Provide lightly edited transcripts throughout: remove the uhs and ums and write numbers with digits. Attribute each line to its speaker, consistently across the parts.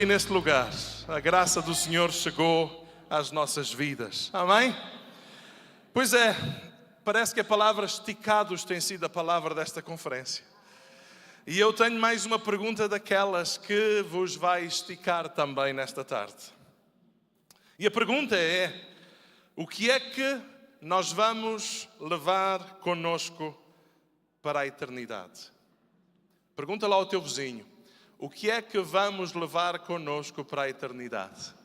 Speaker 1: E neste lugar, a graça do Senhor chegou às nossas vidas. Amém? Pois é, parece que a palavra esticados tem sido a palavra desta conferência. E eu tenho mais uma pergunta daquelas que vos vai esticar também nesta tarde. E a pergunta é: o que é que nós vamos levar connosco para a eternidade? Pergunta lá ao teu vizinho: o que é que vamos levar connosco para a eternidade?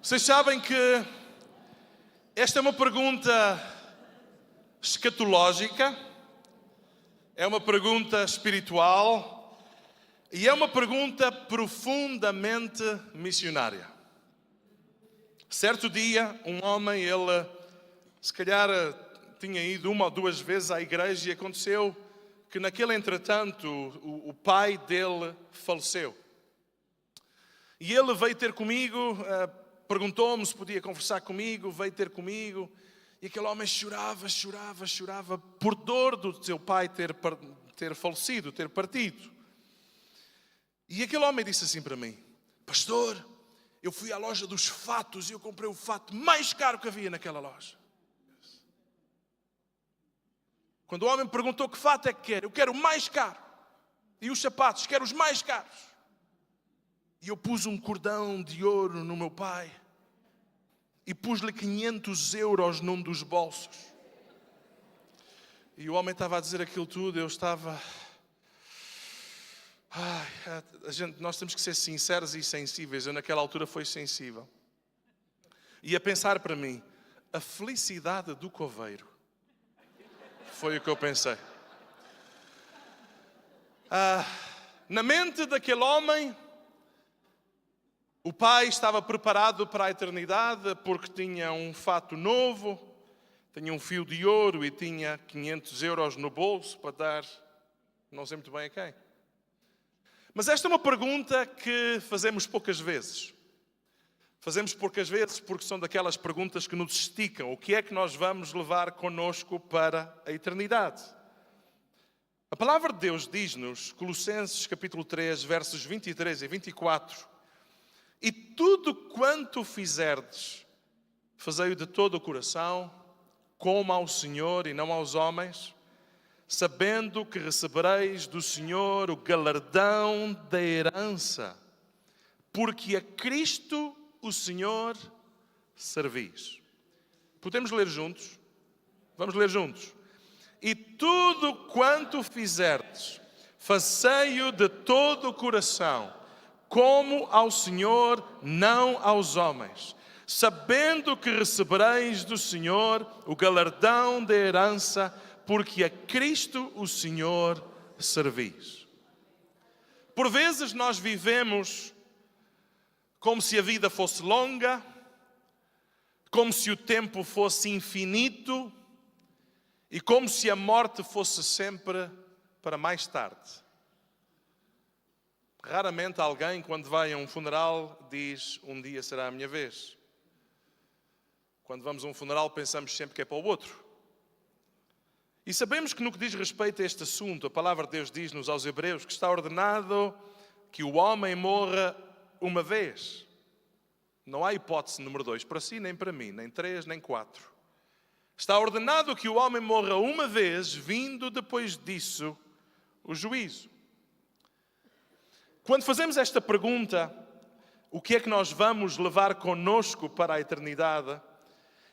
Speaker 1: Vocês sabem que esta é uma pergunta escatológica, é uma pergunta espiritual e é uma pergunta profundamente missionária. Certo dia, um homem, ele se calhar tinha ido uma ou duas vezes à igreja e aconteceu que naquele entretanto o pai dele faleceu. E ele veio ter comigo, perguntou-me se podia conversar comigo, veio ter comigo. E aquele homem chorava por dor do seu pai ter falecido, ter partido. E aquele homem disse assim para mim: pastor, eu fui à loja dos fatos e eu comprei o fato mais caro que havia naquela loja. Quando o homem me perguntou que fato é que quer, eu quero o mais caro. E os sapatos, quero os mais caros. E eu pus um cordão de ouro no meu pai. E pus-lhe 500 euros num dos bolsos. E o homem estava a dizer aquilo tudo, eu estava... nós temos que ser sinceros e sensíveis. Eu naquela altura fui sensível. E a pensar para mim, a felicidade do coveiro. Foi o que eu pensei. Na mente daquele homem, o pai estava preparado para a eternidade porque tinha um fato novo, tinha um fio de ouro e tinha 500 euros no bolso para dar, não sei muito bem a quem. Mas esta é uma pergunta que fazemos poucas vezes. Fazemos poucas vezes porque são daquelas perguntas que nos esticam. O que é que nós vamos levar connosco para a eternidade? A palavra de Deus diz-nos, Colossenses capítulo 3, versos 23 e 24: e tudo quanto fizerdes, fazei-o de todo o coração, como ao Senhor e não aos homens, sabendo que recebereis do Senhor o galardão da herança, porque a Cristo o Senhor servis. Podemos ler juntos? Vamos ler juntos. E tudo quanto fizerdes, fazei-o de todo o coração, como ao Senhor, não aos homens, sabendo que recebereis do Senhor o galardão da herança, porque a Cristo o Senhor servis. Por vezes nós vivemos como se a vida fosse longa, como se o tempo fosse infinito e como se a morte fosse sempre para mais tarde. Raramente alguém, quando vai a um funeral, diz: um dia será a minha vez. Quando vamos a um funeral, pensamos sempre que é para o outro. E sabemos que no que diz respeito a este assunto, a palavra de Deus diz-nos aos Hebreus que está ordenado que o homem morra uma vez. Não há hipótese número 2, para si, nem para mim, nem 3, nem 4. Está ordenado que o homem morra uma vez, vindo depois disso o juízo. Quando fazemos esta pergunta, o que é que nós vamos levar connosco para a eternidade?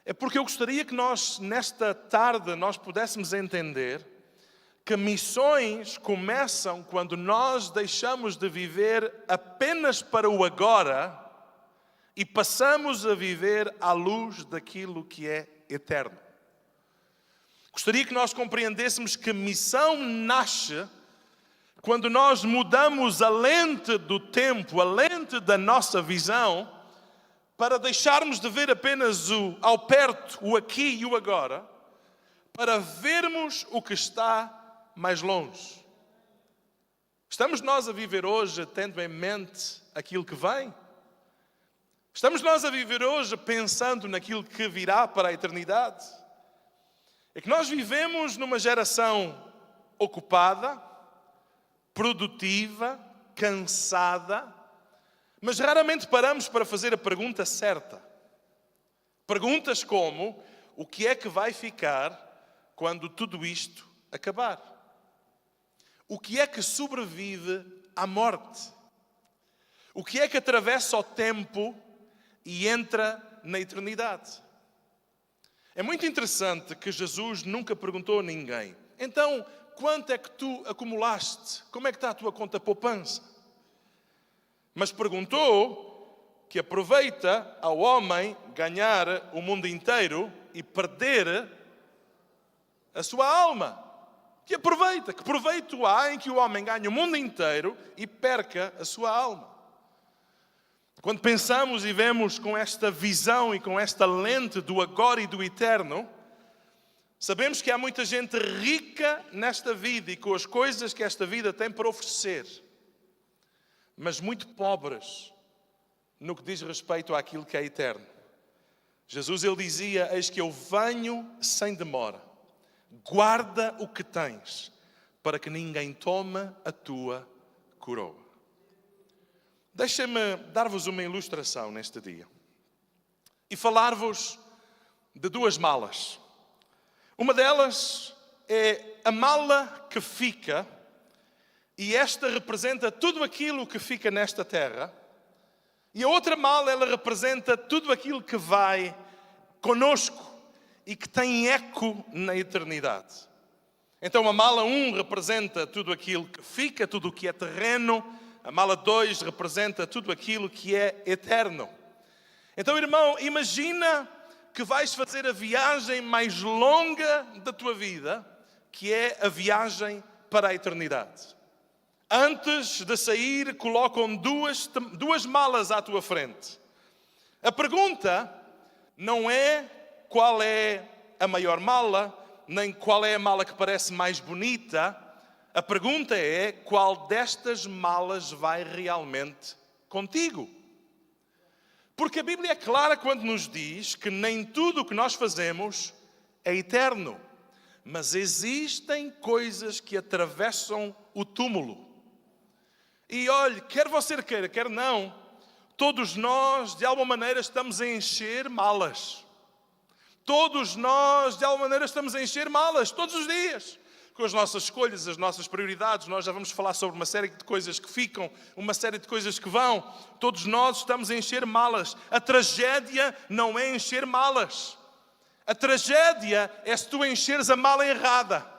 Speaker 1: É porque eu gostaria que nós, nesta tarde, nós pudéssemos entender que missões começam quando nós deixamos de viver apenas para o agora e passamos a viver à luz daquilo que é eterno. Gostaria que nós compreendêssemos que missão nasce quando nós mudamos a lente do tempo, a lente da nossa visão, para deixarmos de ver apenas o ao perto, o aqui e o agora, para vermos o que está mais longe. Estamos nós a viver hoje tendo em mente aquilo que vem? Estamos nós a viver hoje pensando naquilo que virá para a eternidade? É que nós vivemos numa geração ocupada, produtiva, cansada, mas raramente paramos para fazer a pergunta certa. Perguntas como: o que é que vai ficar quando tudo isto acabar? O que é que sobrevive à morte? O que é que atravessa o tempo e entra na eternidade? É muito interessante que Jesus nunca perguntou a ninguém: então, quanto é que tu acumulaste? Como é que está a tua conta poupança? Mas perguntou que aproveita ao homem ganhar o mundo inteiro e perder a sua alma. Que proveito há em que o homem ganhe o mundo inteiro e perca a sua alma? Quando pensamos e vemos com esta visão e com esta lente do agora e do eterno, sabemos que há muita gente rica nesta vida e com as coisas que esta vida tem para oferecer, mas muito pobres no que diz respeito àquilo que é eterno. Jesus, ele dizia: eis que eu venho sem demora. Guarda o que tens, para que ninguém tome a tua coroa. Deixem-me dar-vos uma ilustração neste dia e falar-vos de duas malas. Uma delas é a mala que fica, e esta representa tudo aquilo que fica nesta terra. E a outra mala, ela representa tudo aquilo que vai conosco e que tem eco na eternidade. Então a mala 1 representa tudo aquilo que fica, tudo o que é terreno. A mala 2 representa tudo aquilo que é eterno. Então, irmão, imagina que vais fazer a viagem mais longa da tua vida, que é a viagem para a eternidade. Antes de sair, colocam duas malas à tua frente. A pergunta não é qual é a maior mala, nem qual é a mala que parece mais bonita. A pergunta é: qual destas malas vai realmente contigo? Porque a Bíblia é clara quando nos diz que nem tudo o que nós fazemos é eterno, mas existem coisas que atravessam o túmulo. E olhe, quer você queira, quer não, todos nós de alguma maneira estamos a encher malas. Todos nós de alguma maneira estamos a encher malas todos os dias. Com as nossas escolhas, as nossas prioridades. Nós já vamos falar sobre uma série de coisas que ficam, uma série de coisas que vão. Todos nós estamos a encher malas. A tragédia não é encher malas. A tragédia é se tu encheres a mala errada.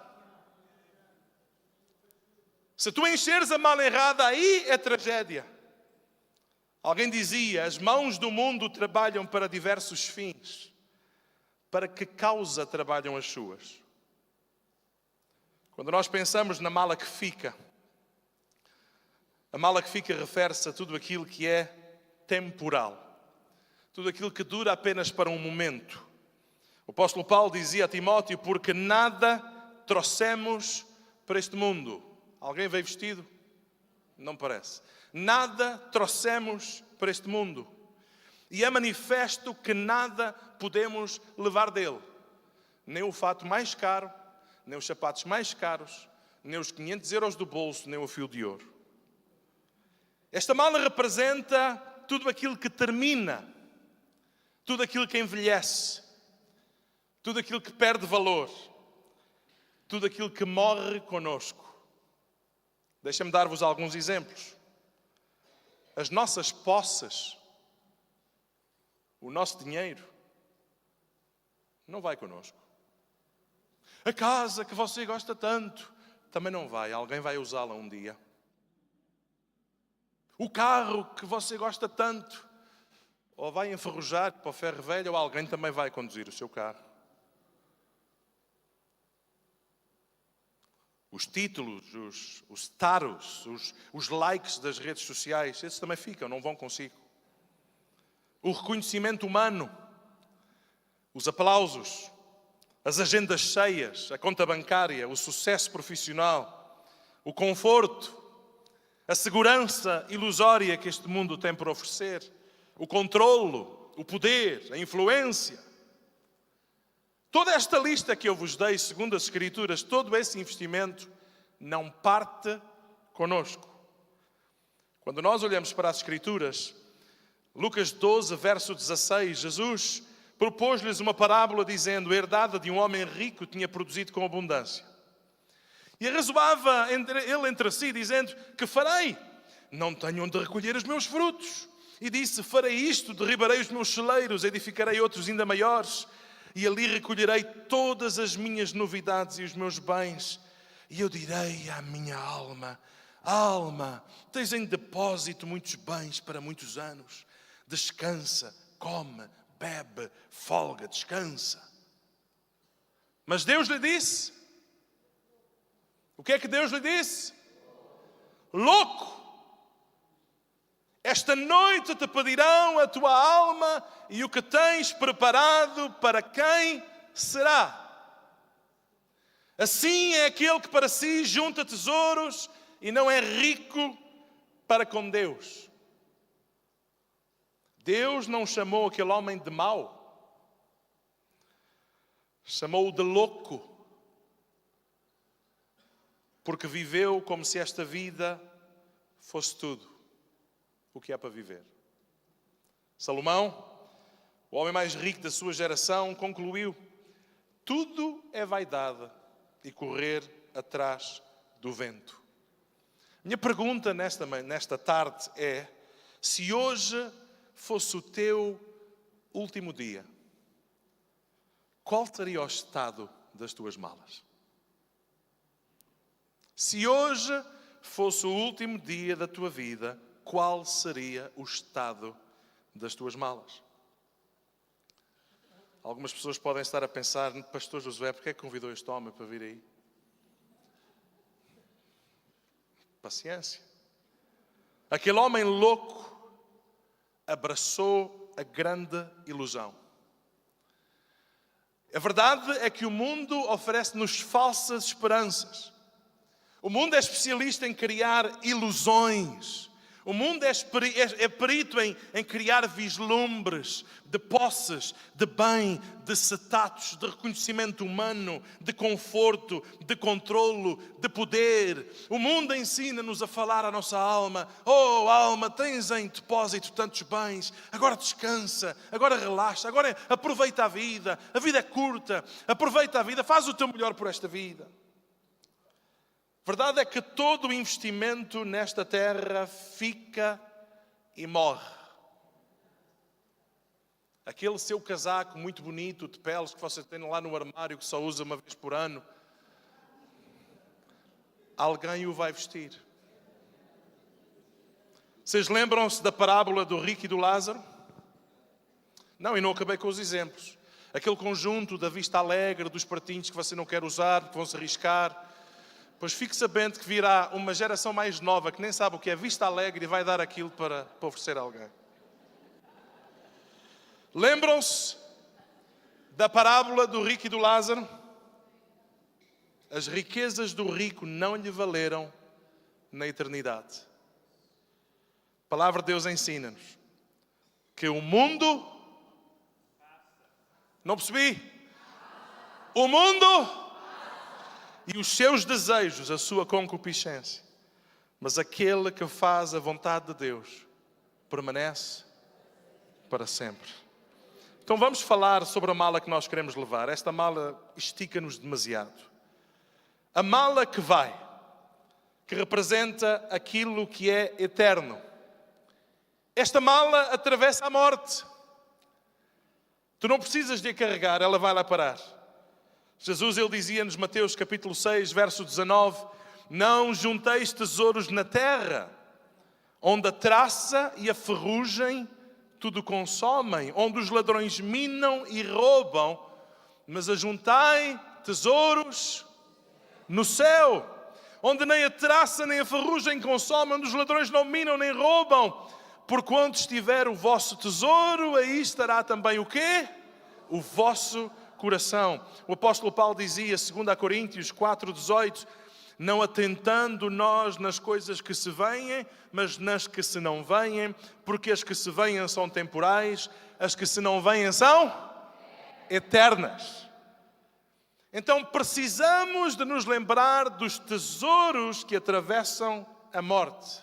Speaker 1: Se tu encheres a mala errada, aí é tragédia. Alguém dizia: as mãos do mundo trabalham para diversos fins. Para que causa trabalham as suas? Quando nós pensamos na mala que fica, a mala que fica refere-se a tudo aquilo que é temporal. Tudo aquilo que dura apenas para um momento. O apóstolo Paulo dizia a Timóteo: porque nada trouxemos para este mundo. Alguém veio vestido? Não parece. Nada trouxemos para este mundo. E é manifesto que nada podemos levar dele. Nem o fato mais caro, nem os sapatos mais caros, nem os 500 euros do bolso, nem o fio de ouro. Esta mala representa tudo aquilo que termina, tudo aquilo que envelhece, tudo aquilo que perde valor, tudo aquilo que morre conosco. Deixa-me dar-vos alguns exemplos. As nossas posses, o nosso dinheiro, não vai conosco. A casa que você gosta tanto, também não vai. Alguém vai usá-la um dia. O carro que você gosta tanto, ou vai enferrujar para o ferro velho, ou alguém também vai conduzir o seu carro. Os títulos, os status, os likes das redes sociais, esses também ficam, não vão consigo. O reconhecimento humano, os aplausos, as agendas cheias, a conta bancária, o sucesso profissional, o conforto, a segurança ilusória que este mundo tem para oferecer, o controlo, o poder, a influência. Toda esta lista que eu vos dei, segundo as Escrituras, todo esse investimento não parte conosco. Quando nós olhamos para as Escrituras, Lucas 12, verso 16, Jesus propôs-lhes uma parábola dizendo: a herdade de um homem rico tinha produzido com abundância. E arrazoava ele entre si, dizendo: que farei? Não tenho onde recolher os meus frutos. E disse: farei isto, derribarei os meus celeiros, edificarei outros ainda maiores, e ali recolherei todas as minhas novidades e os meus bens. E eu direi à minha alma: alma, tens em depósito muitos bens para muitos anos. Descansa, come, bebe, folga, descansa. Mas Deus lhe disse: o que é que Deus lhe disse? Louco! Esta noite te pedirão a tua alma e o que tens preparado para quem será? Assim é aquele que para si junta tesouros e não é rico para com Deus. Deus não chamou aquele homem de mau, chamou-o de louco, porque viveu como se esta vida fosse tudo o que há para viver. Salomão, o homem mais rico da sua geração, concluiu: tudo é vaidade e correr atrás do vento. Minha pergunta nesta tarde é: se hoje fosse o teu último dia, qual seria o estado das tuas malas? Se hoje fosse o último dia da tua vida, qual seria o estado das tuas malas? Algumas pessoas podem estar a pensar: Pastor Josué, porque é que convidou este homem para vir aí? Paciência. Aquele homem louco abraçou a grande ilusão. A verdade é que o mundo oferece-nos falsas esperanças. O mundo é especialista em criar ilusões. O mundo é perito em criar vislumbres de posses, de bem, de status, de reconhecimento humano, de conforto, de controlo, de poder. O mundo ensina-nos a falar à nossa alma: oh alma, tens em depósito tantos bens, agora descansa, agora relaxa, agora aproveita a vida é curta, aproveita a vida, faz o teu melhor por esta vida. Verdade é que todo o investimento nesta terra fica e morre. Aquele seu casaco muito bonito de peles que você tem lá no armário, que só usa uma vez por ano, alguém o vai vestir. Vocês lembram-se da parábola do rico e do Lázaro? Não, e não acabei com os exemplos. Aquele conjunto da vista alegre, dos pratinhos que você não quer usar, que vão se arriscar. Pois fique sabendo que virá uma geração mais nova que nem sabe o que é vista alegre e vai dar aquilo para oferecer a alguém. Lembram-se da parábola do rico e do Lázaro? As riquezas do rico não lhe valeram na eternidade. A palavra de Deus ensina-nos que o mundo... Não percebi? O mundo... e os seus desejos, a sua concupiscência. Mas aquele que faz a vontade de Deus permanece para sempre. Então vamos falar sobre a mala que nós queremos levar. Esta mala estica-nos demasiado. A mala que vai, que representa aquilo que é eterno. Esta mala atravessa a morte. Tu não precisas de a carregar, ela vai lá parar. Jesus, ele dizia-nos, Mateus capítulo 6, verso 19: não junteis tesouros na terra, onde a traça e a ferrugem tudo consomem, onde os ladrões minam e roubam, mas ajuntai tesouros no céu, onde nem a traça nem a ferrugem consomem, onde os ladrões não minam nem roubam, porquanto estiver o vosso tesouro, aí estará também o quê? O vosso coração. O apóstolo Paulo dizia, 2 Coríntios 4:18, não atentando nós nas coisas que se veem, mas nas que se não veem, porque as que se veem são temporais, as que se não veem são eternas. Então precisamos de nos lembrar dos tesouros que atravessam a morte.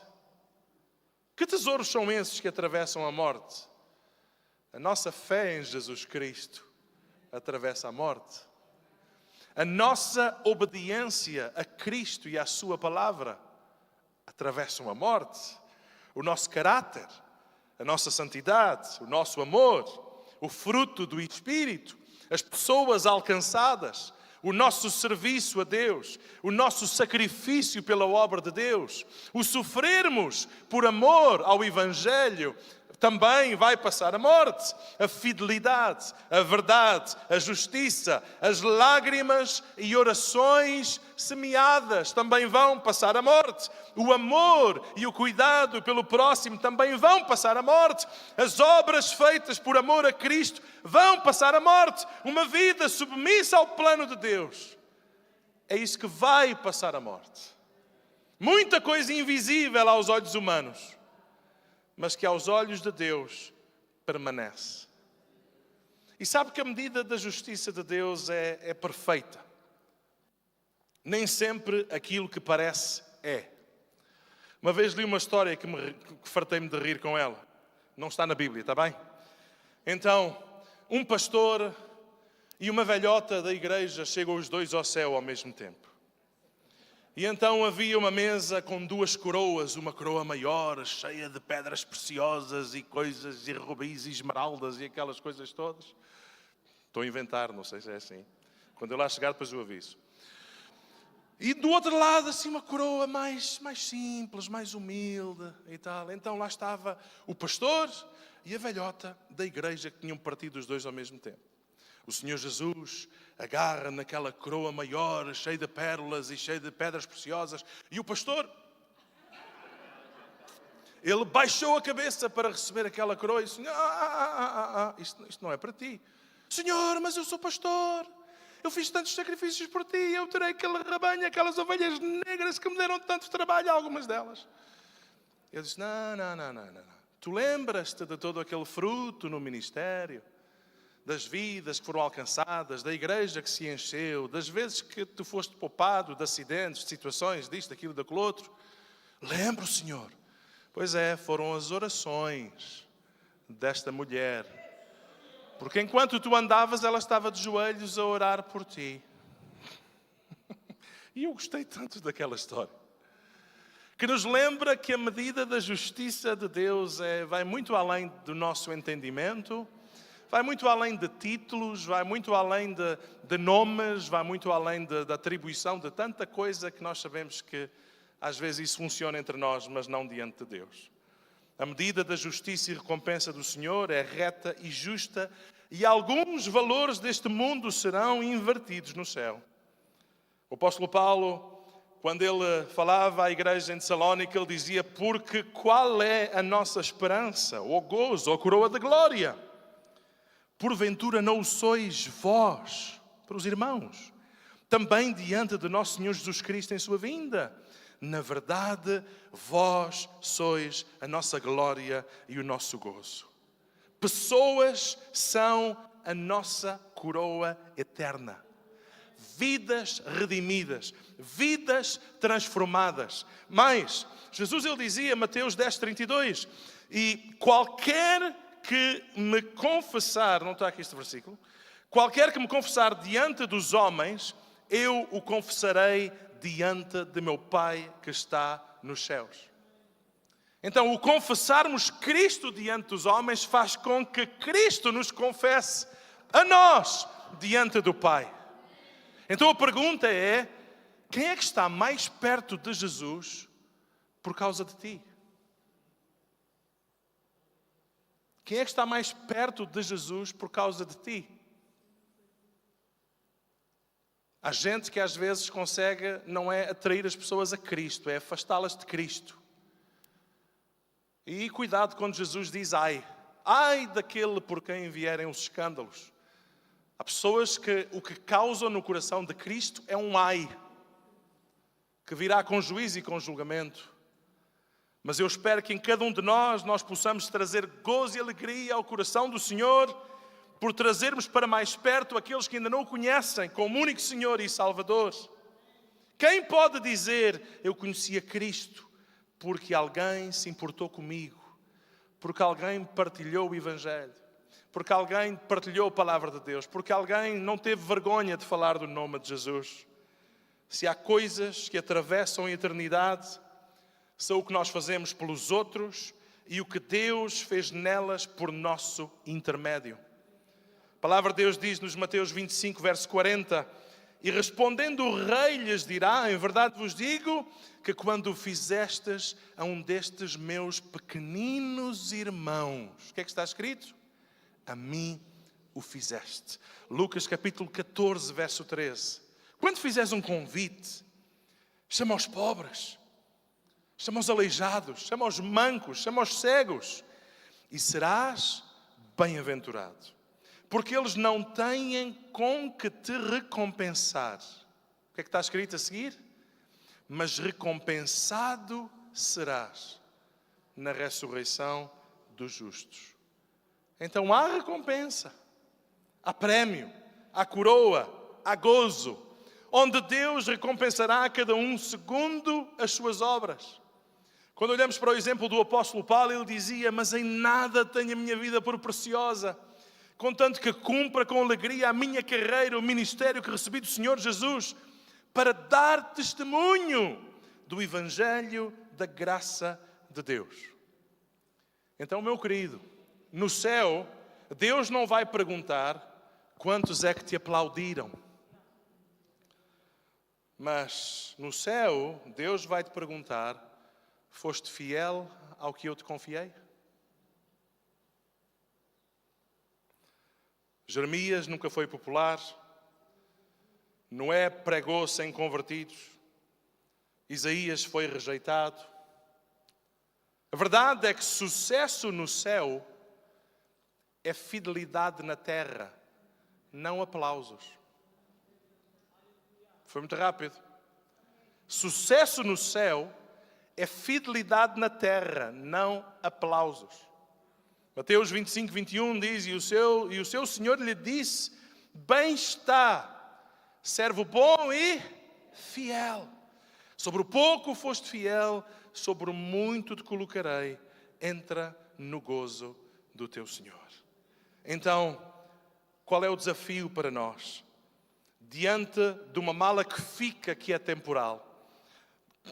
Speaker 1: Que tesouros são esses que atravessam a morte? A nossa fé em Jesus Cristo atravessa a morte. A nossa obediência a Cristo e à sua palavra atravessam a morte. O nosso caráter, a nossa santidade, o nosso amor, o fruto do Espírito, as pessoas alcançadas, o nosso serviço a Deus, o nosso sacrifício pela obra de Deus, o sofrermos por amor ao Evangelho, também vai passar a morte. A fidelidade, a verdade, a justiça, as lágrimas e orações semeadas também vão passar a morte. O amor e o cuidado pelo próximo também vão passar a morte. As obras feitas por amor a Cristo vão passar a morte. Uma vida submissa ao plano de Deus. É isso que vai passar a morte. Muita coisa invisível aos olhos humanos, mas que aos olhos de Deus permanece. E sabe que a medida da justiça de Deus é perfeita. Nem sempre aquilo que parece é. Uma vez li uma história que fartei-me de rir com ela. Não está na Bíblia, está bem? Então, um pastor e uma velhota da igreja chegam os dois ao céu ao mesmo tempo. E então havia uma mesa com duas coroas, uma coroa maior, cheia de pedras preciosas e coisas, e rubis e esmeraldas e aquelas coisas todas. Estou a inventar, não sei se é assim. Quando eu lá chegar, depois eu aviso. E do outro lado, assim, uma coroa mais simples, mais humilde e tal. Então lá estava o pastor e a velhota da igreja que tinham partido os dois ao mesmo tempo. O Senhor Jesus agarra naquela coroa maior, cheia de pérolas e cheia de pedras preciosas. E o pastor, ele baixou a cabeça para receber aquela coroa e disse: isto não é para ti. Senhor, mas eu sou pastor. Eu fiz tantos sacrifícios por ti. Eu terei aquele rebanho, aquelas ovelhas negras que me deram tanto trabalho, algumas delas. Ele disse: não. Tu lembras-te de todo aquele fruto no ministério? Das vidas que foram alcançadas, da igreja que se encheu, das vezes que tu foste poupado de acidentes, de situações, disto, daquilo, daquele outro. Lembro, Senhor. Pois é, foram as orações desta mulher. Porque enquanto tu andavas, ela estava de joelhos a orar por ti. E eu gostei tanto daquela história. Que nos lembra que a medida da justiça de Deus vai muito além do nosso entendimento, vai muito além de títulos, vai muito além de nomes, vai muito além da atribuição de tanta coisa que nós sabemos que às vezes isso funciona entre nós, mas não diante de Deus. A medida da justiça e recompensa do Senhor é reta e justa, e alguns valores deste mundo serão invertidos no céu. O apóstolo Paulo, quando ele falava à igreja em Tessalónica, ele dizia: porque qual é a nossa esperança, ou gozo, ou coroa de glória? Porventura não o sois vós, para os irmãos, também diante de nosso Senhor Jesus Cristo em sua vinda? Na verdade, vós sois a nossa glória e o nosso gozo. Pessoas são a nossa coroa eterna. Vidas redimidas, vidas transformadas. Mas, Jesus ele dizia, Mateus 10:32, e qualquer que me confessar, não está aqui este versículo, qualquer que me confessar diante dos homens, eu o confessarei diante de meu Pai que está nos céus. Então, o confessarmos Cristo diante dos homens faz com que Cristo nos confesse a nós diante do Pai. Então a pergunta é: quem é que está mais perto de Jesus por causa de ti? Quem é que está mais perto de Jesus por causa de ti? Há gente que às vezes consegue, não é atrair as pessoas a Cristo, é afastá-las de Cristo. E cuidado quando Jesus diz ai daquele por quem vierem os escândalos. Há pessoas que o que causam no coração de Cristo é um ai, que virá com juízo e com julgamento. Mas eu espero que em cada um de nós possamos trazer gozo e alegria ao coração do Senhor, por trazermos para mais perto aqueles que ainda não o conhecem como único Senhor e Salvador. Quem pode dizer: eu conhecia Cristo porque alguém se importou comigo, porque alguém partilhou o Evangelho, porque alguém partilhou a palavra de Deus, porque alguém não teve vergonha de falar do nome de Jesus. Se há coisas que atravessam a eternidade, são o que nós fazemos pelos outros e o que Deus fez nelas por nosso intermédio. A palavra de Deus diz-nos, Mateus 25, verso 40, e respondendo o rei lhes dirá, em verdade vos digo, que quando o fizestes a um destes meus pequeninos irmãos, o que é que está escrito? A mim o fizeste. Lucas capítulo 14, verso 13. Quando fizeres um convite, chama aos pobres, chama aos aleijados, chama aos mancos, chama aos cegos, e serás bem-aventurado, porque eles não têm com que te recompensar. O que é que está escrito a seguir? Mas recompensado serás na ressurreição dos justos. Então há recompensa, há prémio, há coroa, há gozo, onde Deus recompensará a cada um segundo as suas obras. Quando olhamos para o exemplo do apóstolo Paulo, ele dizia, mas em nada tenho a minha vida por preciosa, contanto que cumpra com alegria a minha carreira, o ministério que recebi do Senhor Jesus, para dar testemunho do Evangelho da graça de Deus. Então, meu querido, no céu, Deus não vai perguntar quantos é que te aplaudiram. Mas no céu, Deus vai te perguntar, foste fiel ao que eu te confiei? Jeremias nunca foi popular. Noé pregou sem convertidos. Isaías foi rejeitado. A verdade é que sucesso no céu é fidelidade na terra, não aplausos. Foi muito rápido. Sucesso no céu é fidelidade na terra, não aplausos. Mateus 25, 21 diz, e o seu Senhor lhe disse, bem está, servo bom e fiel. Sobre o pouco foste fiel, sobre o muito te colocarei, entra no gozo do teu Senhor. Então, qual é o desafio para nós? Diante de uma mala que fica, que é temporal,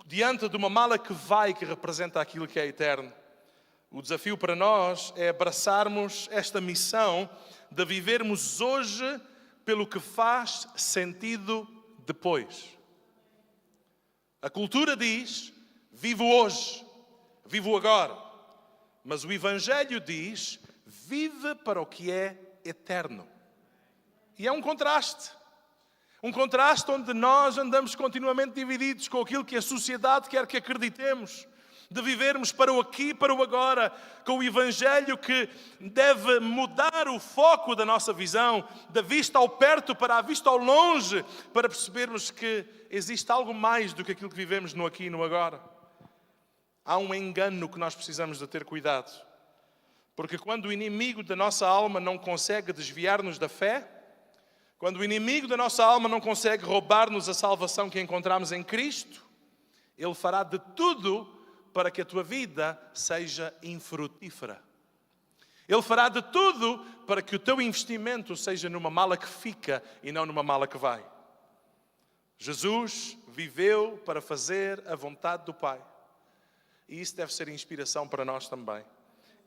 Speaker 1: diante de uma mala que vai, que representa aquilo que é eterno, o desafio para nós é abraçarmos esta missão de vivermos hoje pelo que faz sentido depois. A cultura diz, vivo hoje, vivo agora. Mas o Evangelho diz, vive para o que é eterno. E é um contraste. Um contraste onde nós andamos continuamente divididos com aquilo que a sociedade quer que acreditemos. De vivermos para o aqui e para o agora, com o Evangelho que deve mudar o foco da nossa visão, da vista ao perto para a vista ao longe, para percebermos que existe algo mais do que aquilo que vivemos no aqui e no agora. Há um engano que nós precisamos de ter cuidado, porque quando o inimigo da nossa alma não consegue desviar-nos da fé, quando o inimigo da nossa alma não consegue roubar-nos a salvação que encontramos em Cristo, ele fará de tudo para que a tua vida seja infrutífera. Ele fará de tudo para que o teu investimento seja numa mala que fica e não numa mala que vai. Jesus viveu para fazer a vontade do Pai. E isso deve ser inspiração para nós também.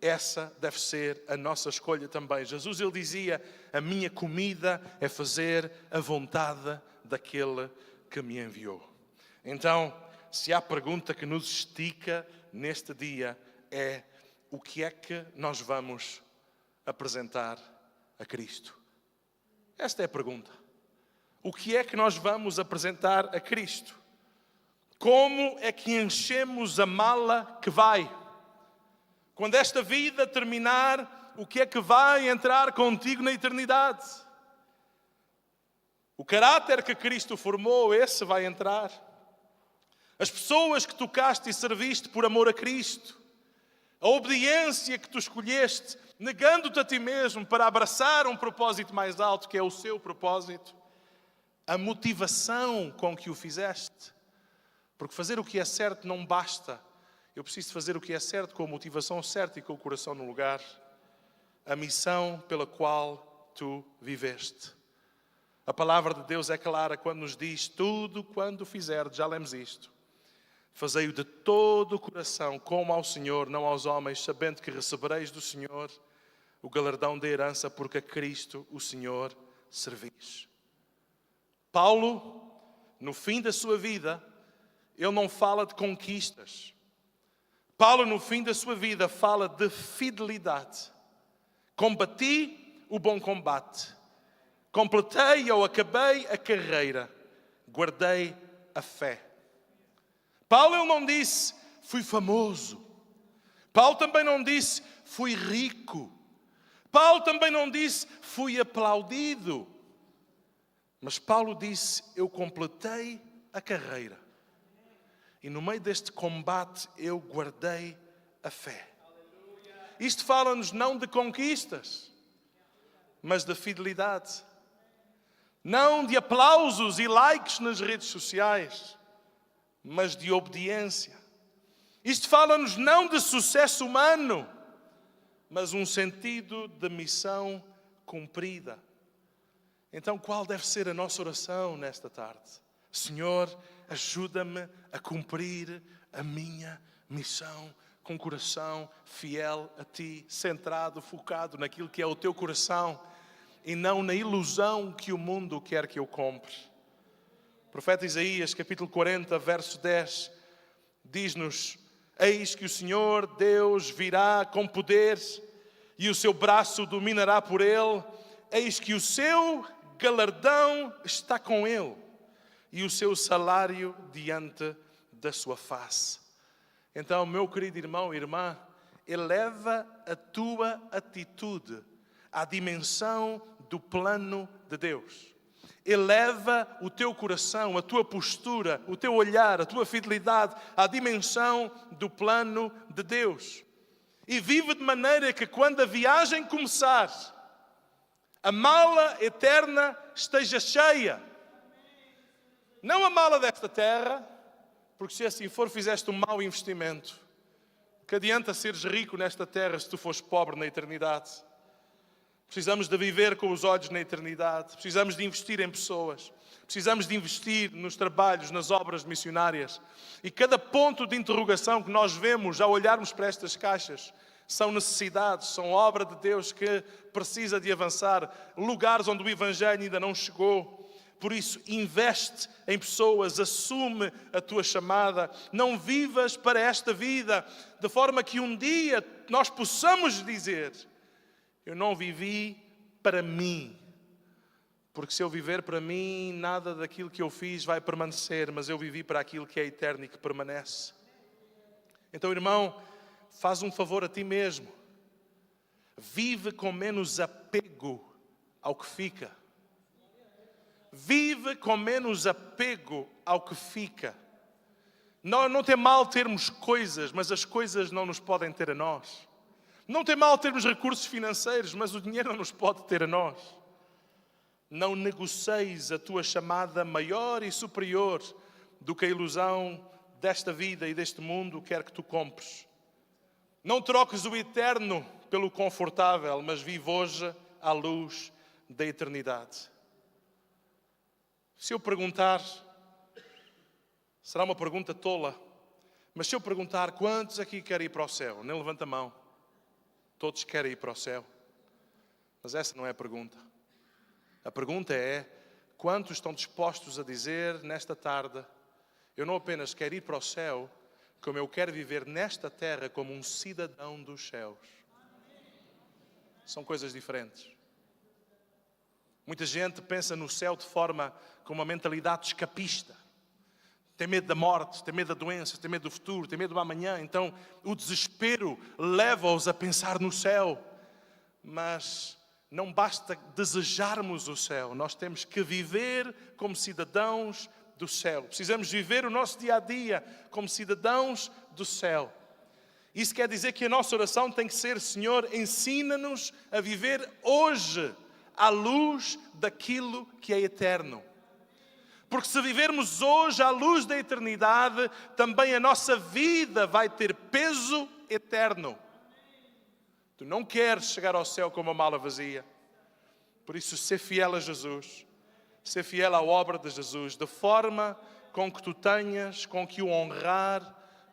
Speaker 1: Essa deve ser a nossa escolha também. Jesus, ele dizia, a minha comida é fazer a vontade daquele que me enviou. Então, se há pergunta que nos estica neste dia é o que é que nós vamos apresentar a Cristo? Esta é a pergunta. O que é que nós vamos apresentar a Cristo? Como é que enchemos a mala que vai? Quando esta vida terminar, o que é que vai entrar contigo na eternidade? O caráter que Cristo formou, esse vai entrar. As pessoas que tocaste e serviste por amor a Cristo, a obediência que tu escolheste, negando-te a ti mesmo para abraçar um propósito mais alto, que é o seu propósito, a motivação com que o fizeste, porque fazer o que é certo não basta, Eu preciso fazer o que é certo, com a motivação certa e com o coração no lugar. A missão pela qual tu viveste. A palavra de Deus é clara quando nos diz: tudo quando fizerdes, já lemos isto, fazei-o de todo o coração, como ao Senhor, não aos homens, sabendo que recebereis do Senhor o galardão da herança, porque a Cristo, o Senhor, servis. Paulo, no fim da sua vida, ele não fala de conquistas. Paulo, no fim da sua vida, fala de fidelidade. Combati o bom combate. Completei ou acabei a carreira. Guardei a fé. Paulo, ele não disse, fui famoso. Paulo também não disse, fui rico. Paulo também não disse, fui aplaudido. Mas Paulo disse, eu completei a carreira. E no meio deste combate, eu guardei a fé. Isto fala-nos não de conquistas, mas de fidelidade. Não de aplausos e likes nas redes sociais, mas de obediência. Isto fala-nos não de sucesso humano, mas um sentido de missão cumprida. Então, qual deve ser a nossa oração nesta tarde? Senhor, ajuda-me a cumprir a minha missão com coração fiel a Ti, centrado, focado naquilo que é o Teu coração e não na ilusão que o mundo quer que eu compre. O profeta Isaías, capítulo 40, verso 10, diz-nos: eis que o Senhor Deus virá com poder e o seu braço dominará por ele. Eis que o seu galardão está com ele e o seu salário diante da sua face. Então, meu querido irmão e irmã, eleva a tua atitude à dimensão do plano de Deus. Eleva o teu coração, a tua postura, o teu olhar, a tua fidelidade à dimensão do plano de Deus. E vive de maneira que quando a viagem começar, a mala eterna esteja cheia. Não a mala desta terra, porque se assim for, fizeste um mau investimento. Que adianta seres rico nesta terra se tu fores pobre na eternidade? Precisamos de viver com os olhos na eternidade. Precisamos de investir em pessoas. Precisamos de investir nos trabalhos, nas obras missionárias. E cada ponto de interrogação que nós vemos ao olharmos para estas caixas são necessidades, são obra de Deus que precisa de avançar. Lugares onde o Evangelho ainda não chegou. Por isso, investe em pessoas, assume a tua chamada. Não vivas para esta vida, de forma que um dia nós possamos dizer: eu não vivi para mim. Porque se eu viver para mim, nada daquilo que eu fiz vai permanecer, mas eu vivi para aquilo que é eterno e que permanece. Então, irmão, faz um favor a ti mesmo. Vive com menos apego ao que fica. Vive com menos apego ao que fica. Não tem mal termos coisas, mas as coisas não nos podem ter a nós. Não tem mal termos recursos financeiros, mas o dinheiro não nos pode ter a nós. Não negocies a tua chamada maior e superior do que a ilusão desta vida e deste mundo quer que tu compres. Não troques o eterno pelo confortável, mas vive hoje à luz da eternidade. Se eu perguntar, será uma pergunta tola, mas se eu perguntar quantos aqui querem ir para o céu, nem levanta a mão. Todos querem ir para o céu. Mas essa não é a pergunta. A pergunta é, quantos estão dispostos a dizer nesta tarde: eu não apenas quero ir para o céu, como eu quero viver nesta terra como um cidadão dos céus. São coisas diferentes. Muita gente pensa no céu de forma com uma mentalidade escapista. Tem medo da morte, tem medo da doença, tem medo do futuro, tem medo do amanhã. Então o desespero leva-os a pensar no céu. Mas não basta desejarmos o céu. Nós temos que viver como cidadãos do céu. Precisamos viver o nosso dia-a-dia como cidadãos do céu. Isso quer dizer que a nossa oração tem que ser: Senhor, ensina-nos a viver hoje à luz daquilo que é eterno. Porque se vivermos hoje à luz da eternidade, também a nossa vida vai ter peso eterno. Tu não queres chegar ao céu com uma mala vazia. Por isso, ser fiel a Jesus, ser fiel à obra de Jesus, de forma com que tu tenhas, com que o honrar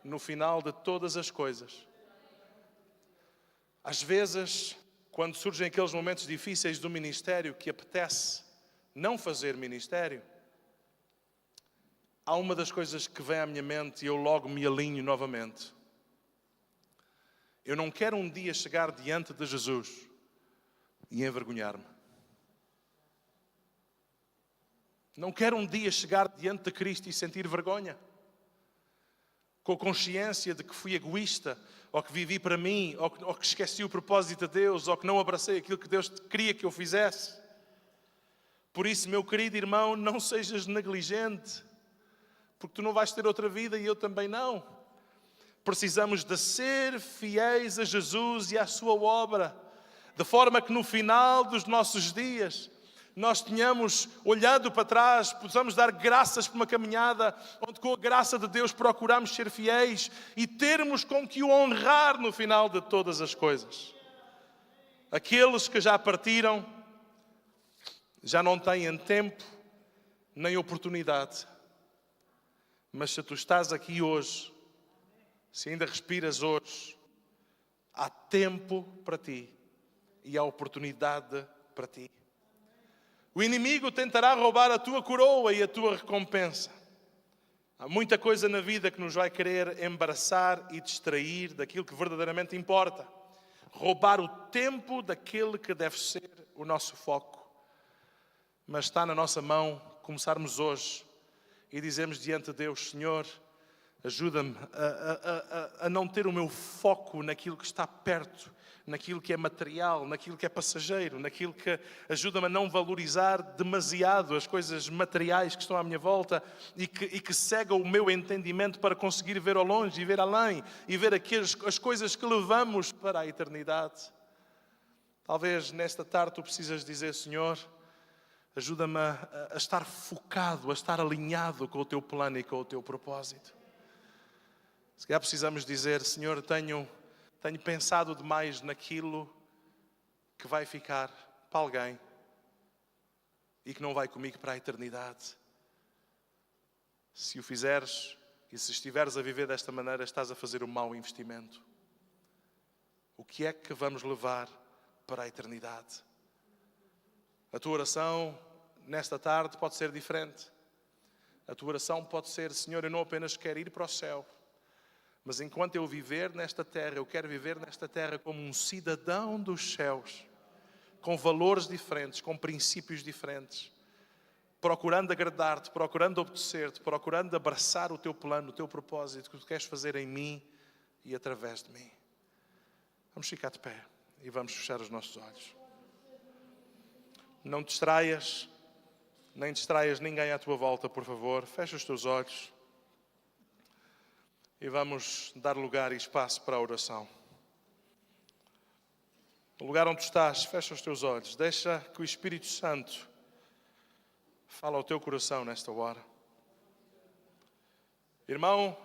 Speaker 1: no final de todas as coisas. Às vezes, quando surgem aqueles momentos difíceis do ministério que apetece não fazer ministério, há uma das coisas que vem à minha mente e eu logo me alinho novamente. Eu não quero um dia chegar diante de Jesus e envergonhar-me. Não quero um dia chegar diante de Cristo e sentir vergonha, com a consciência de que fui egoísta, ou que vivi para mim, ou que esqueci o propósito de Deus, ou que não abracei aquilo que Deus queria que eu fizesse. Por isso, meu querido irmão, não sejas negligente, porque tu não vais ter outra vida e eu também não. Precisamos de ser fiéis a Jesus e à sua obra, de forma que no final dos nossos dias nós tenhamos olhado para trás, possamos dar graças por uma caminhada onde com a graça de Deus procuramos ser fiéis e termos com que o honrar no final de todas as coisas. Aqueles que já partiram já não têm tempo nem oportunidade. Mas se tu estás aqui hoje, se ainda respiras hoje, há tempo para ti e há oportunidade para ti. O inimigo tentará roubar a tua coroa e a tua recompensa. Há muita coisa na vida que nos vai querer embaraçar e distrair daquilo que verdadeiramente importa. Roubar o tempo daquele que deve ser o nosso foco. Mas está na nossa mão começarmos hoje e dizermos diante de Deus: Senhor, ajuda-me a não ter o meu foco naquilo que está perto, naquilo que é material, naquilo que é passageiro, naquilo que ajuda-me a não valorizar demasiado as coisas materiais que estão à minha volta e que cega o meu entendimento para conseguir ver ao longe e ver além e ver as coisas que levamos para a eternidade. Talvez nesta tarde tu precisas dizer: Senhor, ajuda-me a estar focado, a estar alinhado com o teu plano e com o teu propósito. Se calhar precisamos dizer: Senhor, tenho pensado demais naquilo que vai ficar para alguém e que não vai comigo para a eternidade. Se o fizeres e se estiveres a viver desta maneira, estás a fazer um mau investimento. O que é que vamos levar para a eternidade? A tua oração nesta tarde pode ser diferente. A tua oração pode ser: Senhor, eu não apenas quero ir para o céu, mas enquanto eu viver nesta terra, eu quero viver nesta terra como um cidadão dos céus, com valores diferentes, com princípios diferentes, procurando agradar-te, procurando obedecer-te, procurando abraçar o teu plano, o teu propósito, que tu queres fazer em mim e através de mim. Vamos ficar de pé e vamos fechar os nossos olhos. Não te distraias, nem distraias ninguém à tua volta, por favor. Fecha os teus olhos. E vamos dar lugar e espaço para a oração. No lugar onde estás, fecha os teus olhos. Deixa que o Espírito Santo fale ao teu coração nesta hora. Irmão,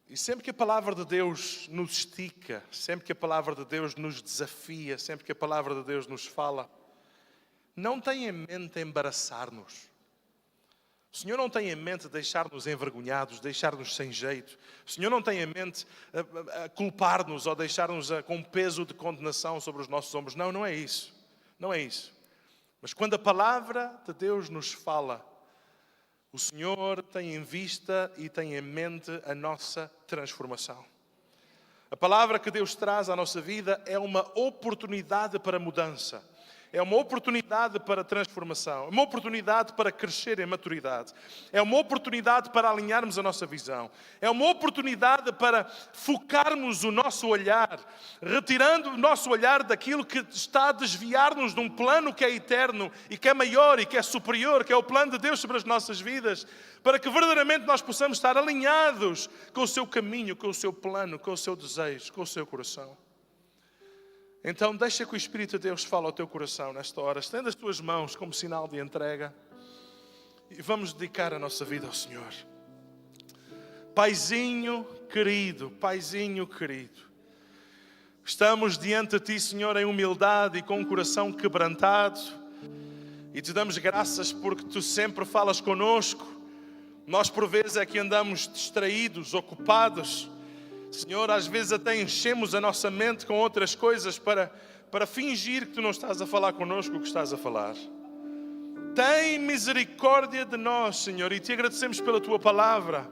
Speaker 1: e sempre que a palavra de Deus nos estica, sempre que a palavra de Deus nos desafia, sempre que a palavra de Deus nos fala, não tenha em mente embaraçar-nos. O Senhor não tem em mente deixar-nos envergonhados, deixar-nos sem jeito. O Senhor não tem em mente culpar-nos ou deixar-nos com peso de condenação sobre os nossos ombros. Não, não é isso. Não é isso. Mas quando a palavra de Deus nos fala, o Senhor tem em vista e tem em mente a nossa transformação. A palavra que Deus traz à nossa vida é uma oportunidade para mudança. É uma oportunidade para transformação, é uma oportunidade para crescer em maturidade, é uma oportunidade para alinharmos a nossa visão, é uma oportunidade para focarmos o nosso olhar, retirando o nosso olhar daquilo que está a desviar-nos de um plano que é eterno e que é maior e que é superior, que é o plano de Deus sobre as nossas vidas, para que verdadeiramente nós possamos estar alinhados com o seu caminho, com o seu plano, com o seu desejo, com o seu coração. Então deixa que o Espírito de Deus fale ao teu coração nesta hora. Estenda as tuas mãos como sinal de entrega. e vamos dedicar a nossa vida ao Senhor. Paizinho querido, estamos diante de Ti, Senhor, em humildade e com um coração quebrantado, e Te damos graças porque Tu sempre falas conosco. Nós por vezes é que andamos distraídos, ocupados. Senhor, às vezes até enchemos a nossa mente com outras coisas para fingir que Tu não estás a falar conosco o que estás a falar. Tem misericórdia de nós, Senhor, e Te agradecemos pela Tua palavra.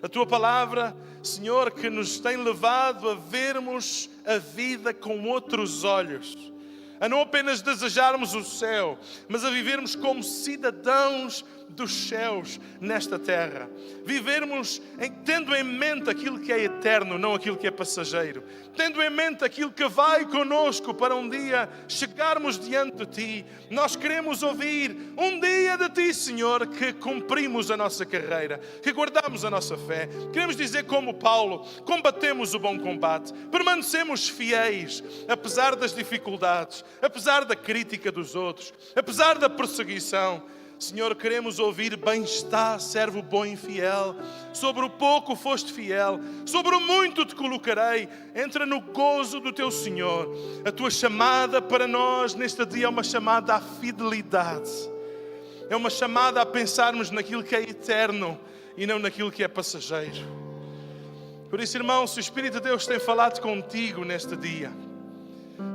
Speaker 1: A Tua palavra, Senhor, que nos tem levado a vermos a vida com outros olhos. A não apenas desejarmos o céu, mas a vivermos como cidadãos dos céus nesta terra. Vivermos tendo em mente aquilo que é eterno, não aquilo que é passageiro. Tendo em mente aquilo que vai conosco para um dia chegarmos diante de Ti. Nós queremos ouvir um dia de Ti, Senhor, que cumprimos a nossa carreira, que guardamos a nossa fé. Queremos dizer como Paulo, combatemos o bom combate, permanecemos fiéis, apesar das dificuldades, apesar da crítica dos outros, apesar da perseguição. Senhor, queremos ouvir: bem está, servo bom e fiel. Sobre o pouco foste fiel, sobre o muito te colocarei. Entra no gozo do teu Senhor. A tua chamada para nós neste dia é uma chamada à fidelidade. É uma chamada a pensarmos naquilo que é eterno e não naquilo que é passageiro. Por isso, irmão, se o Espírito de Deus tem falado contigo neste dia,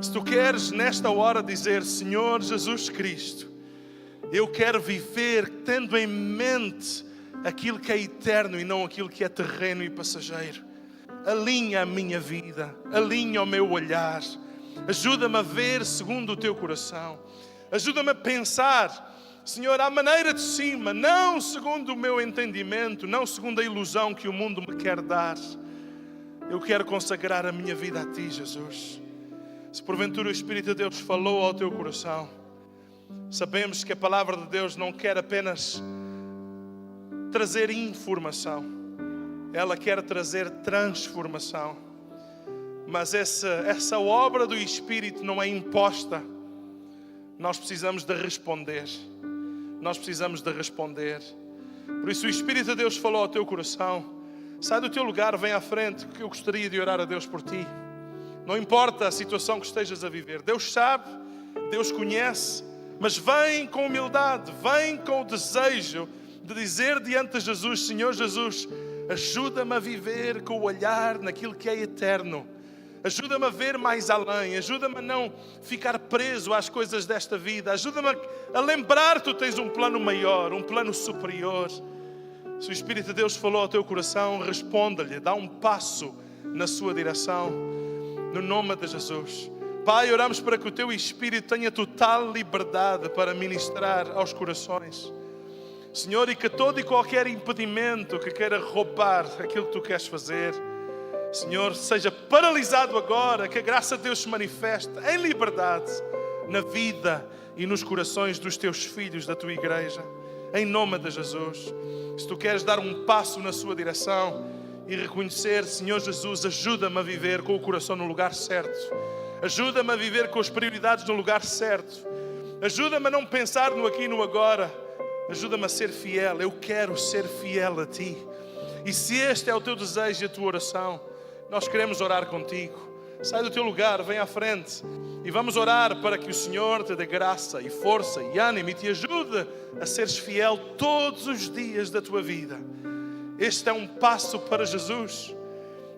Speaker 1: se tu queres nesta hora dizer: Senhor Jesus Cristo, eu quero viver tendo em mente aquilo que é eterno e não aquilo que é terreno e passageiro. Alinha a minha vida, alinha o meu olhar. Ajuda-me a ver segundo o Teu coração. Ajuda-me a pensar, Senhor, à maneira de cima, não segundo o meu entendimento, não segundo a ilusão que o mundo me quer dar. Eu quero consagrar a minha vida a Ti, Jesus. Se porventura o Espírito de Deus falou ao teu coração, sabemos que a palavra de Deus não quer apenas trazer informação, ela quer trazer transformação. Mas essa obra do Espírito não é imposta. Nós precisamos de responder. Por isso o Espírito de Deus falou ao teu coração. Sai do teu lugar, vem à frente, que eu gostaria de orar a Deus por ti. Não importa a situação que estejas a viver, Deus sabe, Deus conhece. Mas vem com humildade, vem com o desejo de dizer diante de Jesus: Senhor Jesus, ajuda-me a viver com o olhar naquilo que é eterno. Ajuda-me a ver mais além, ajuda-me a não ficar preso às coisas desta vida. Ajuda-me a lembrar que Tu tens um plano maior, um plano superior. Se o Espírito de Deus falou ao teu coração, responda-lhe, dá um passo na sua direção, no nome de Jesus. Pai, oramos para que o Teu Espírito tenha total liberdade para ministrar aos corações. Senhor, e que todo e qualquer impedimento que queira roubar aquilo que Tu queres fazer, Senhor, seja paralisado agora, que a graça de Deus se manifeste em liberdade na vida e nos corações dos Teus filhos, da Tua igreja, em nome de Jesus. Se Tu queres dar um passo na sua direção e reconhecer: Senhor Jesus, ajuda-me a viver com o coração no lugar certo. Ajuda-me a viver com as prioridades no lugar certo. Ajuda-me a não pensar no aqui e no agora. Ajuda-me a ser fiel. Eu quero ser fiel a Ti. E se este é o Teu desejo e a Tua oração, nós queremos orar contigo. Sai do teu lugar, vem à frente e vamos orar para que o Senhor te dê graça e força e ânimo e te ajude a seres fiel todos os dias da tua vida. Este é um passo para Jesus.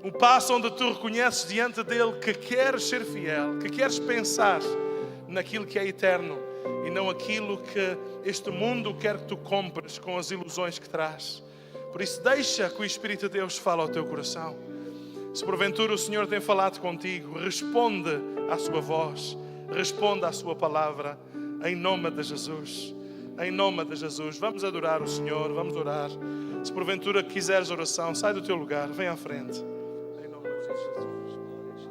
Speaker 1: Um passo onde tu reconheces diante dele que queres ser fiel, que queres pensar naquilo que é eterno e não aquilo que este mundo quer que tu compres com as ilusões que traz. Por isso deixa que o Espírito de Deus fale ao teu coração. Se porventura o Senhor tem falado contigo, responde à sua voz, responde à sua palavra, em nome de Jesus. Em nome de Jesus. Vamos adorar o Senhor, vamos orar. Se porventura quiseres oração, sai do teu lugar, vem à frente.